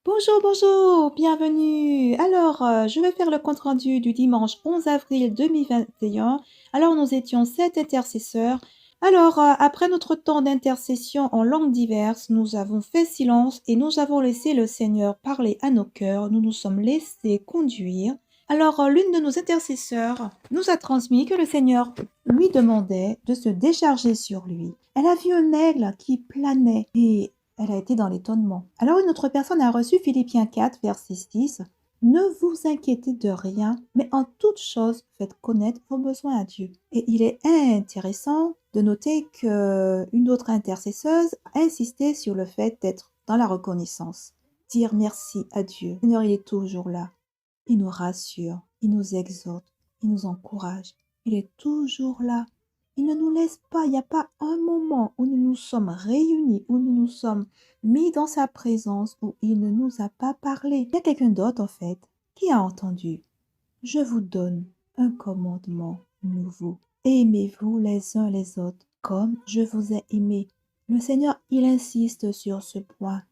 Bonjour, bonjour, bienvenue. Alors, je vais faire le compte-rendu du dimanche 11 avril 2021. Alors, nous étions 7 intercesseurs. Alors, après notre temps d'intercession en langues diverses, nous avons fait silence et nous avons laissé le Seigneur parler à nos cœurs. Nous nous sommes laissés conduire. Alors, l'une de nos intercesseurs nous a transmis que le Seigneur lui demandait de se décharger sur lui. Elle a vu un aigle qui planait et elle a été dans l'étonnement. Alors une autre personne a reçu Philippiens 4, verset 6. Ne vous inquiétez de rien, mais en toute chose, faites connaître vos besoins à Dieu. Et il est intéressant de noter qu'une autre intercesseuse a insisté sur le fait d'être dans la reconnaissance. Dire merci à Dieu. Le Seigneur, il est toujours là. Il nous rassure, il nous exhorte, il nous encourage. Il est toujours là. Il ne nous laisse pas, il n'y a pas un moment où nous nous sommes réunis, où nous nous sommes mis dans sa présence, où il ne nous a pas parlé. Il y a quelqu'un d'autre, en fait, qui a entendu. Je vous donne un commandement nouveau. Aimez-vous les uns les autres comme je vous ai aimé. Le Seigneur, il insiste sur ce point.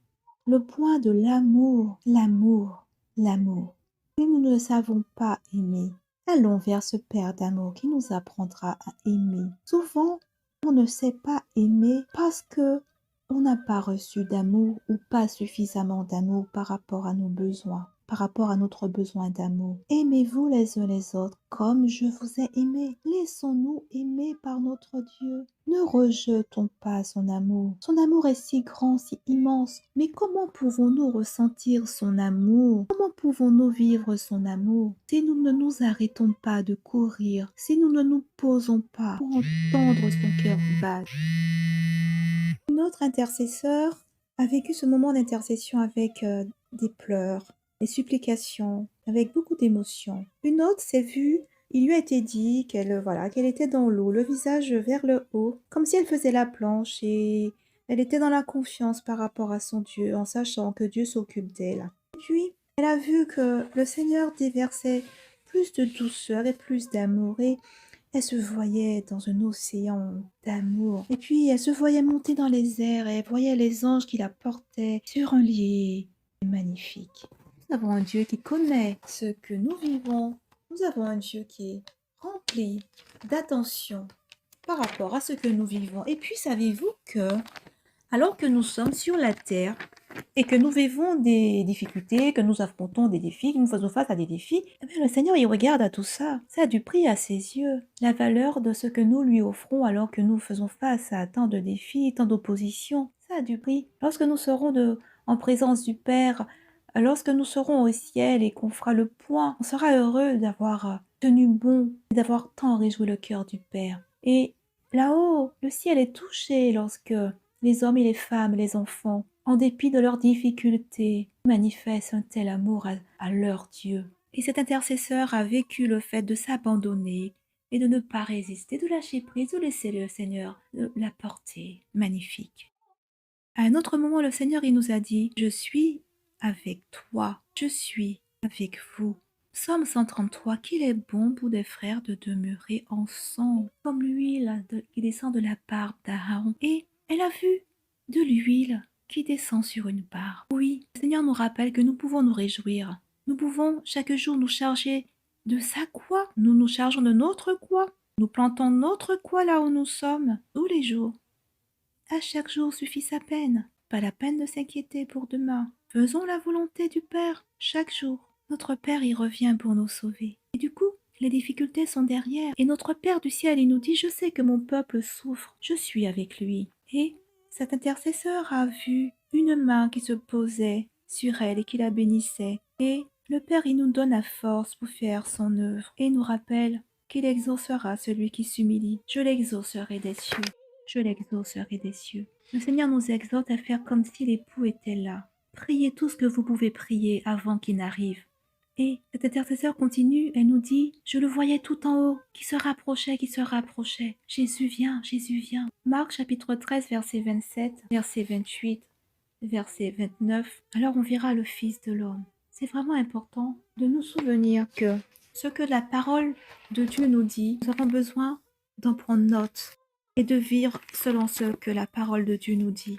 Le point de l'amour, l'amour, l'amour. Si nous ne savons pas aimer, allons vers ce Père d'amour qui nous apprendra à aimer. Souvent, on ne sait pas aimer parce que on n'a pas reçu d'amour ou pas suffisamment d'amour par rapport à nos besoins, par rapport à notre besoin d'amour. Aimez-vous les uns les autres comme je vous ai aimé. Laissons-nous aimer par notre Dieu. Ne rejetons pas son amour. Son amour est si grand, si immense. Mais comment pouvons-nous ressentir son amour? Comment pouvons-nous vivre son amour si nous ne nous arrêtons pas de courir, si nous ne nous posons pas pour entendre son cœur battre? Notre intercesseur a vécu ce moment d'intercession avec des pleurs, des supplications, avec beaucoup d'émotions. Une autre s'est vue, il lui a été dit qu'elle était dans l'eau, le visage vers le haut, comme si elle faisait la planche et elle était dans la confiance par rapport à son Dieu, en sachant que Dieu s'occupe d'elle. Et puis, elle a vu que le Seigneur déversait plus de douceur et plus d'amour et elle se voyait dans un océan d'amour. Et puis, elle se voyait monter dans les airs et elle voyait les anges qui la portaient sur un lit magnifique. Nous avons un Dieu qui connaît ce que nous vivons. Nous avons un Dieu qui est rempli d'attention par rapport à ce que nous vivons. Et puis, savez-vous que, alors que nous sommes sur la terre, et que nous vivons des difficultés, que nous affrontons des défis, que nous faisons face à des défis, eh bien, le Seigneur, il regarde à tout ça. Ça a du prix à ses yeux. La valeur de ce que nous lui offrons alors que nous faisons face à tant de défis, tant d'oppositions, ça a du prix. Lorsque nous serons en présence du Père, lorsque nous serons au ciel et qu'on fera le point, on sera heureux d'avoir tenu bon, d'avoir tant réjoui le cœur du Père. Et là-haut, le ciel est touché lorsque les hommes et les femmes, les enfants, en dépit de leurs difficultés, manifestent un tel amour à leur Dieu. Et cet intercesseur a vécu le fait de s'abandonner et de ne pas résister, de lâcher prise, de laisser le Seigneur la porter. Magnifique. À un autre moment, le Seigneur, il nous a dit, je suis avec toi, je suis avec vous. Psaume 133, qu'il est bon pour des frères de demeurer ensemble, comme l'huile qui descend de la barbe d'Aaron. Et elle a vu de l'huile qui descend sur une barbe. Oui, le Seigneur nous rappelle que nous pouvons nous réjouir. Nous pouvons chaque jour nous charger de sa croix. Nous nous chargeons de notre croix. Nous plantons notre croix là où nous sommes, tous les jours. À chaque jour suffit sa peine. Pas la peine de s'inquiéter pour demain. Faisons la volonté du Père chaque jour. Notre Père y revient pour nous sauver. Et du coup, les difficultés sont derrière. Et notre Père du ciel, il nous dit, je sais que mon peuple souffre. Je suis avec lui. Et cet intercesseur a vu une main qui se posait sur elle et qui la bénissait. Et le Père, il nous donne la force pour faire son œuvre. Et nous rappelle qu'il exaucera celui qui s'humilie. Je l'exaucerai des cieux. Je l'exaucerai des cieux. Le Seigneur nous exhorte à faire comme si l'époux était là. Priez tout ce que vous pouvez prier avant qu'il n'arrive. Et cet intercesseur continue, elle nous dit, je le voyais tout en haut, qui se rapprochait, qui se rapprochait. Jésus vient, Jésus vient. Marc chapitre 13, verset 27, verset 28, verset 29. Alors on verra le Fils de l'homme. C'est vraiment important de nous souvenir que ce que la parole de Dieu nous dit, nous avons besoin d'en prendre note et de vivre selon ce que la parole de Dieu nous dit.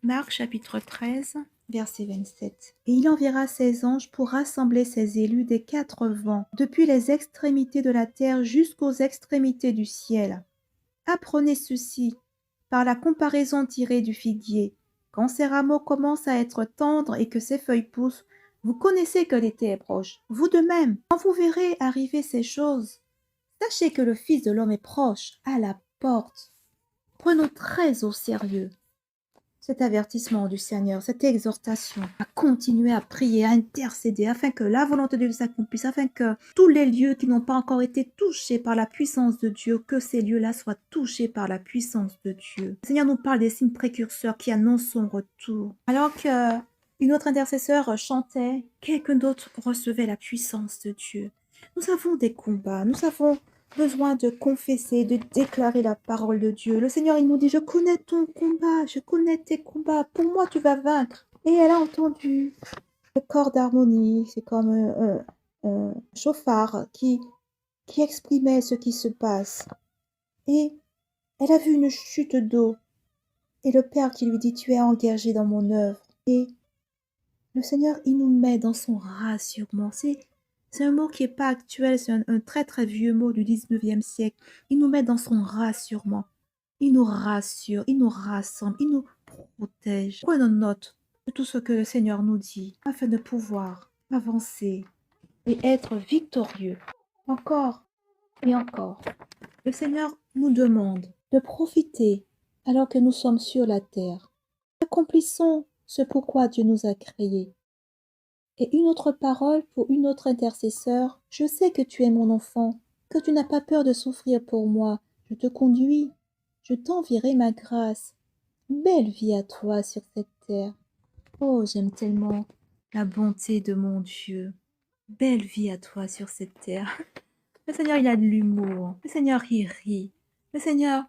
Marc chapitre 13, Verset 27. Et il enverra ses anges pour rassembler ses élus des quatre vents, depuis les extrémités de la terre jusqu'aux extrémités du ciel. Apprenez ceci par la comparaison tirée du figuier. Quand ses rameaux commencent à être tendres et que ses feuilles poussent, vous connaissez que l'été est proche. Vous de même, quand vous verrez arriver ces choses, sachez que le Fils de l'homme est proche, à la porte. Prenons très au sérieux cet avertissement du Seigneur, cette exhortation à continuer à prier, à intercéder, afin que la volonté de Dieu s'accomplisse, afin que tous les lieux qui n'ont pas encore été touchés par la puissance de Dieu, que ces lieux-là soient touchés par la puissance de Dieu. Le Seigneur nous parle des signes précurseurs qui annoncent son retour. Alors que une autre intercesseur chantait, quelqu'un d'autre recevait la puissance de Dieu. Nous avons des combats, nous avons besoin de confesser, de déclarer la parole de Dieu. Le Seigneur, il nous dit, je connais ton combat, je connais tes combats, pour moi tu vas vaincre. Et elle a entendu le corps d'harmonie, c'est comme un chauffard qui exprimait ce qui se passe. Et elle a vu une chute d'eau, et le Père qui lui dit, tu es engagé dans mon œuvre. Et le Seigneur, il nous met dans son rassurement. C'est un mot qui n'est pas actuel, c'est un très très vieux mot du 19e siècle. Il nous met dans son rassurement. Il nous rassure, il nous rassemble, il nous protège. Prenons note de tout ce que le Seigneur nous dit afin de pouvoir avancer et être victorieux. Encore et encore. Le Seigneur nous demande de profiter alors que nous sommes sur la terre. Accomplissons ce pourquoi Dieu nous a créés. Et une autre parole pour une autre intercesseur. Je sais que tu es mon enfant, que tu n'as pas peur de souffrir pour moi. Je te conduis, je t'enverrai ma grâce. Belle vie à toi sur cette terre. Oh, j'aime tellement la bonté de mon Dieu. Belle vie à toi sur cette terre. Le Seigneur, il a de l'humour. Le Seigneur, il rit. Le Seigneur,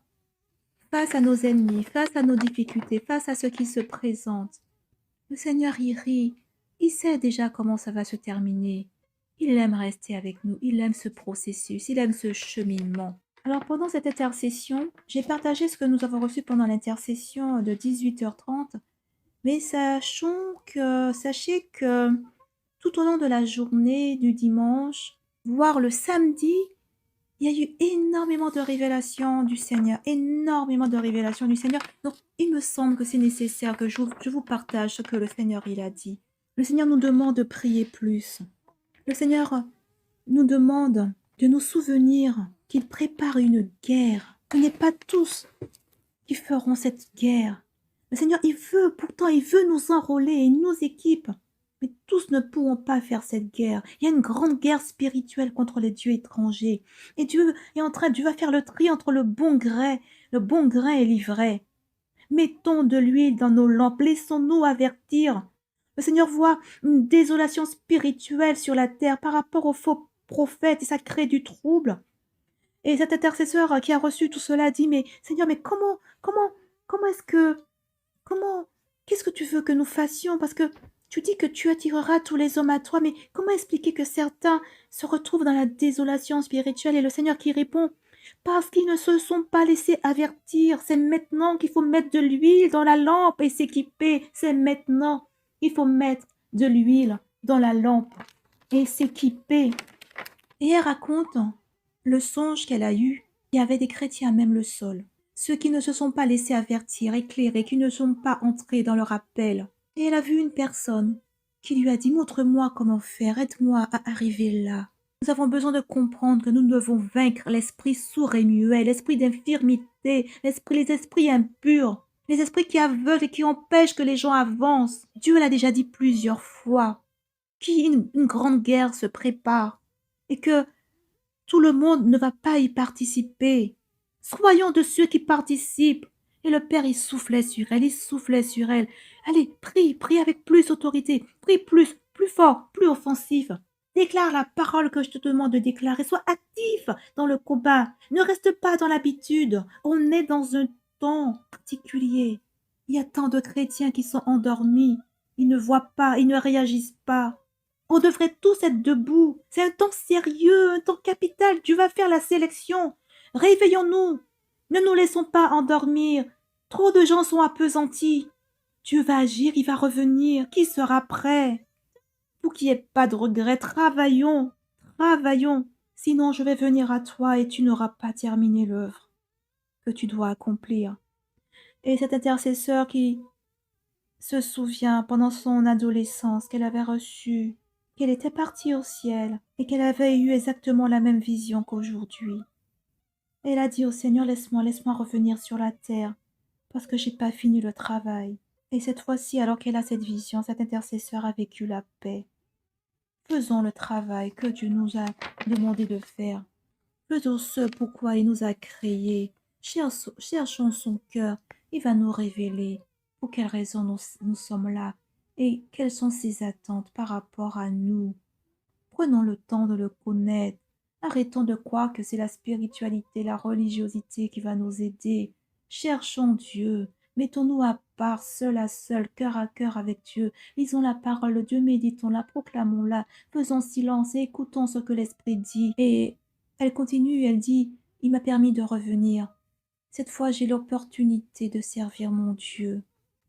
face à nos ennemis, face à nos difficultés, face à ce qui se présente, le Seigneur, il rit. Il sait déjà comment ça va se terminer. Il aime rester avec nous. Il aime ce processus. Il aime ce cheminement. Alors, pendant cette intercession, j'ai partagé ce que nous avons reçu pendant l'intercession de 18h30. Mais sachez que tout au long de la journée du dimanche, voire le samedi, il y a eu énormément de révélations du Seigneur, énormément de révélations du Seigneur. Donc, il me semble que c'est nécessaire que je vous partage ce que le Seigneur il a dit. Le Seigneur nous demande de prier plus. Le Seigneur nous demande de nous souvenir qu'il prépare une guerre. Ce n'est pas tous qui feront cette guerre. Le Seigneur, pourtant, il veut nous enrôler et nous équipe. Mais tous ne pourront pas faire cette guerre. Il y a une grande guerre spirituelle contre les dieux étrangers. Et Dieu va faire le tri entre le bon grain et l'ivraie. Mettons de l'huile dans nos lampes, laissons-nous avertir. Le Seigneur voit une désolation spirituelle sur la terre par rapport aux faux prophètes et ça crée du trouble. Et cet intercesseur qui a reçu tout cela dit, mais Seigneur, mais qu'est-ce que tu veux que nous fassions? Parce que tu dis que tu attireras tous les hommes à toi, mais comment expliquer que certains se retrouvent dans la désolation spirituelle? Et le Seigneur qui répond, parce qu'ils ne se sont pas laissés avertir. C'est maintenant qu'il faut mettre de l'huile dans la lampe et s'équiper. C'est maintenant qu'il faut mettre de l'huile dans la lampe et s'équiper. Et elle raconte le songe qu'elle a eu. Il y avait des chrétiens même le sol. Ceux qui ne se sont pas laissés avertir, éclairer, qui ne sont pas entrés dans leur appel. Et elle a vu une personne qui lui a dit, montre-moi comment faire, aide-moi à arriver là. Nous avons besoin de comprendre que nous devons vaincre l'esprit sourd et muet, l'esprit d'infirmité, les esprits impurs, les esprits qui aveuglent et qui empêchent que les gens avancent. Dieu l'a déjà dit plusieurs fois, qu'une grande guerre se prépare et que tout le monde ne va pas y participer. Soyons de ceux qui participent. Et le Père, il soufflait sur elle, il soufflait sur elle. Allez, prie avec plus d'autorité, prie plus fort, plus offensif. Déclare la parole que je te demande de déclarer. Sois actif dans le combat. Ne reste pas dans l'habitude. On est dans un temps particulier. Il y a tant de chrétiens qui sont endormis. Ils ne voient pas, ils ne réagissent pas. On devrait tous être debout. C'est un temps sérieux, un temps capital. Dieu va faire la sélection. Réveillons-nous. Ne nous laissons pas endormir. Trop de gens sont appesantis. Dieu va agir, il va revenir. Qui sera prêt? Pour qu'il n'y ait pas de regret, travaillons, travaillons. Sinon, je vais venir à toi et tu n'auras pas terminé l'œuvre que tu dois accomplir. Et cet intercesseur qui se souvient pendant son adolescence qu'elle avait reçu, qu'elle était partie au ciel et qu'elle avait eu exactement la même vision qu'aujourd'hui. Elle a dit au Seigneur, laisse-moi revenir sur la terre parce que j'ai pas fini le travail. Et cette fois-ci, alors qu'elle a cette vision, cet intercesseur a vécu la paix. Faisons le travail que Dieu nous a demandé de faire. Faisons ce pourquoi il nous a créés. Cherchons son cœur. Il va nous révéler pour quelles raisons nous sommes là et quelles sont ses attentes par rapport à nous. Prenons le temps de le connaître. Arrêtons de croire que c'est la spiritualité, la religiosité qui va nous aider. Cherchons Dieu. Mettons-nous à part, seul à seul, cœur à cœur avec Dieu. Lisons la parole de Dieu, méditons-la, proclamons-la, faisons silence et écoutons ce que l'Esprit dit. Et elle continue, elle dit, il m'a permis de revenir. Cette fois, j'ai l'opportunité de servir mon Dieu.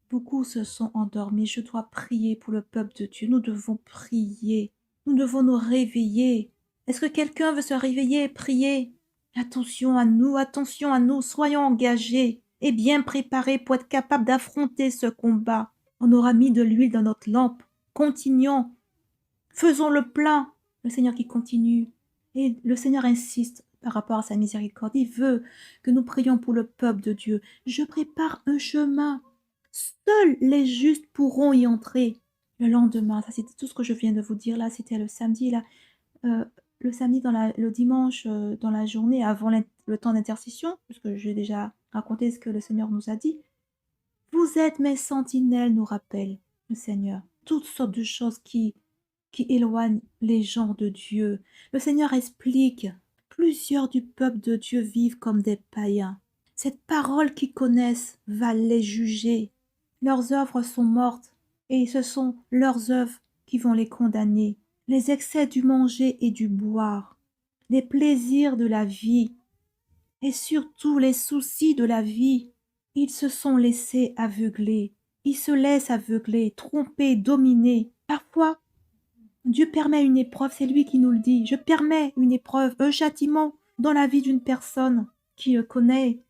Beaucoup se sont endormis. Je dois prier pour le peuple de Dieu. Nous devons prier. Nous devons nous réveiller. Est-ce que quelqu'un veut se réveiller et prier? Attention à nous. Soyons engagés et bien préparés pour être capables d'affronter ce combat. On aura mis de l'huile dans notre lampe. Continuons. Faisons le plein. Le Seigneur qui continue. Et le Seigneur insiste par rapport à sa miséricorde. Il veut que nous prions pour le peuple de Dieu. Je prépare un chemin. Seuls les justes pourront y entrer. Le lendemain, ça c'était tout ce que je viens de vous dire là, c'était le samedi là. Le samedi le dimanche dans la journée avant le temps d'intercession, puisque j'ai déjà raconté ce que le Seigneur nous a dit. Vous êtes mes sentinelles, nous rappelle le Seigneur. Toutes sortes de choses qui éloignent les gens de Dieu. Le Seigneur explique. Plusieurs du peuple de Dieu vivent comme des païens. Cette parole qu'ils connaissent va les juger. Leurs œuvres sont mortes, et ce sont leurs œuvres qui vont les condamner. Les excès du manger et du boire, les plaisirs de la vie, et surtout les soucis de la vie, ils se sont laissés aveugler. Ils se laissent aveugler, tromper, dominer. Parfois, Dieu permet une épreuve, c'est lui qui nous le dit. Je permets une épreuve, un châtiment dans la vie d'une personne qui le connaît,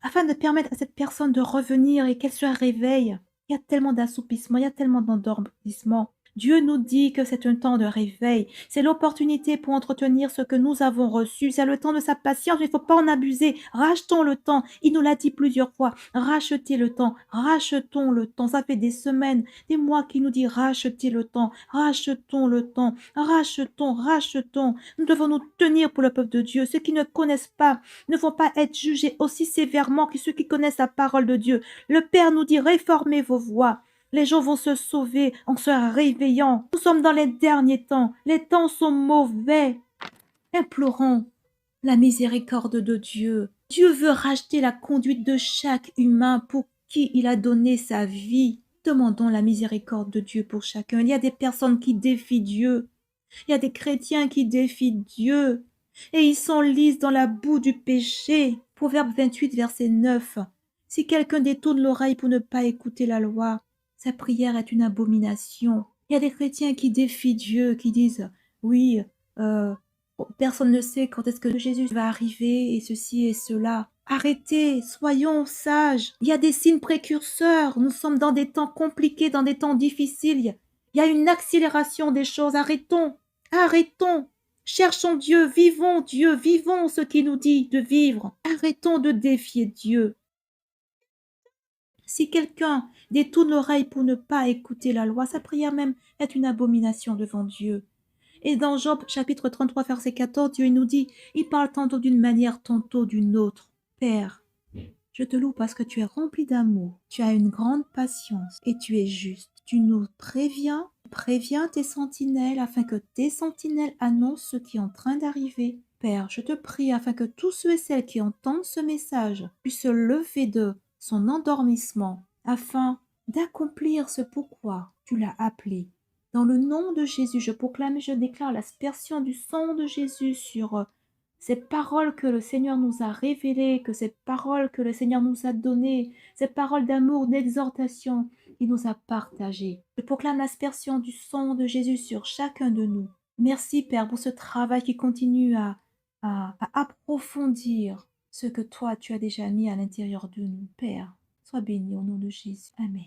afin de permettre à cette personne de revenir et qu'elle se réveille. Il y a tellement d'assoupissement, il y a tellement d'endormissement. Dieu nous dit que c'est un temps de réveil. C'est l'opportunité pour entretenir ce que nous avons reçu. C'est le temps de sa patience. Il ne faut pas en abuser. Rachetons le temps. Il nous l'a dit plusieurs fois. Rachetez le temps. Rachetons le temps. Ça fait des semaines, des mois qu'il nous dit rachetez le temps. Rachetons le temps. Rachetons. Nous devons nous tenir pour le peuple de Dieu. Ceux qui ne connaissent pas ne vont pas être jugés aussi sévèrement que ceux qui connaissent la parole de Dieu. Le Père nous dit réformez vos voies. Les gens vont se sauver en se réveillant. Nous sommes dans les derniers temps. Les temps sont mauvais. Implorons la miséricorde de Dieu. Dieu veut racheter la conduite de chaque humain pour qui il a donné sa vie. Demandons la miséricorde de Dieu pour chacun. Il y a des personnes qui défient Dieu. Il y a des chrétiens qui défient Dieu. Et ils s'enlisent dans la boue du péché. Proverbe 28, verset 9. Si quelqu'un détourne l'oreille pour ne pas écouter la loi, sa prière est une abomination. Il y a des chrétiens qui défient Dieu, qui disent « Oui, personne ne sait quand est-ce que Jésus va arriver et ceci et cela. » Arrêtez, soyons sages. Il y a des signes précurseurs. Nous sommes dans des temps compliqués, dans des temps difficiles. Il y a une accélération des choses. Arrêtons. Cherchons Dieu, vivons ce qu'il nous dit de vivre. Arrêtons de défier Dieu. Si quelqu'un détourne l'oreille pour ne pas écouter la loi, sa prière même est une abomination devant Dieu. Et dans Job chapitre 33, verset 14, Dieu nous dit, il parle tantôt d'une manière, tantôt d'une autre. Père, je te loue parce que tu es rempli d'amour, tu as une grande patience et tu es juste. Tu nous préviens tes sentinelles afin que tes sentinelles annoncent ce qui est en train d'arriver. Père, je te prie afin que tous ceux et celles qui entendent ce message puissent se lever de son endormissement afin d'accomplir ce pourquoi tu l'as appelé. Dans le nom de Jésus, je proclame et je déclare l'aspersion du sang de Jésus sur ces paroles que le Seigneur nous a révélées, que ces paroles que le Seigneur nous a données, ces paroles d'amour, d'exhortation, qu'il nous a partagés. Je proclame l'aspersion du sang de Jésus sur chacun de nous. Merci, Père, pour ce travail qui continue à approfondir ce que toi, tu as déjà mis à l'intérieur de nous. Père, sois béni au nom de Jésus. Amen.